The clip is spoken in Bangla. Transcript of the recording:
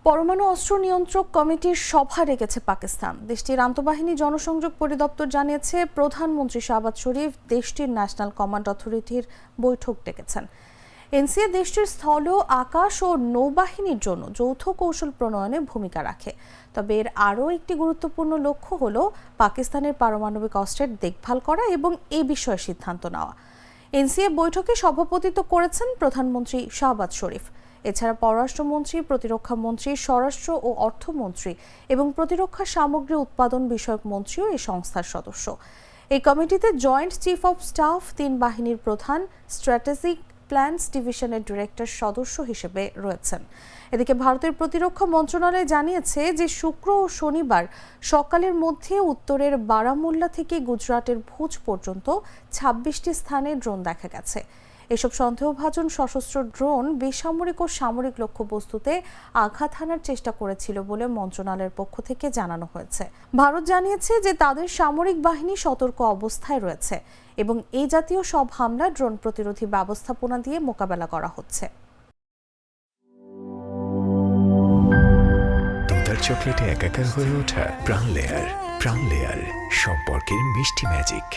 পরমাণু অস্ত্র নিয়ন্ত্রক কমিটির সভা ডেকেছে পাকিস্তান। দেশটির আন্তঃবাহিনী জনসংযোগ পরিদপ্তর জানিয়েছে, প্রধানমন্ত্রী শাহবাজ শরীফ দেশটির ন্যাশনাল কমান্ড অথরিটির বৈঠক ডেকেছেন। এনসিএ দেশটির স্থল, আকাশ ও নৌবাহিনীর জন্য যৌথ কৌশল প্রণয়নে ভূমিকা রাখে। তবে এর আরও একটি গুরুত্বপূর্ণ লক্ষ্য হল পাকিস্তানের পারমাণবিক অস্ত্রের দেখভাল করা এবং এ বিষয়ে সিদ্ধান্ত নেওয়া। এনসিএ বৈঠকে সভাপতিত্ব করেছেন প্রধানমন্ত্রী শাহবাজ শরীফ। এছাড়া পররাষ্ট্রমন্ত্রী, প্রতিরক্ষা মন্ত্রী, স্বরাষ্ট্র ও অর্থমন্ত্রী এবং প্রতিরক্ষা সামগ্রী উৎপাদন বিষয়ক মন্ত্রীও এই সংস্থার সদস্য। এই কমিটিতে জয়েন্ট চিফ অব স্টাফ, 3 বাহিনীর প্রধান, স্ট্র্যাটেজিক প্ল্যানস ডিভিশনের ডিরেক্টর সদস্য হিসেবে রয়েছেন। এদিকে ভারতের প্রতিরক্ষা মন্ত্রণালয় জানিয়েছে যে শুক্র ও শনিবার সকালের মধ্যে উত্তরের বারামুল্লা থেকে গুজরাটের ভুজ পর্যন্ত 26টি স্থানে ড্রোন দেখা গেছে। এসব সন্দেহভাজন সশস্ত্র ড্রোন বেসামরিক ও সামরিক লক্ষ্যবস্তুতে আঘাত হানার চেষ্টা করেছিল বলে মন্ত্রণালয়ের পক্ষ থেকে জানানো হয়েছে। ভারত জানিয়েছে যে তাদের সামরিক বাহিনী সতর্ক অবস্থায় রয়েছে এবং এই জাতীয় সব হামলা ড্রোন প্রতিরোধী ব্যবস্থাপনা দিয়ে মোকাবেলা করা হচ্ছে। দুধার চকলেটে একাকার হয়ে ওঠা প্রাণ লেয়ার সম্পর্কের মিষ্টি ম্যাজিক।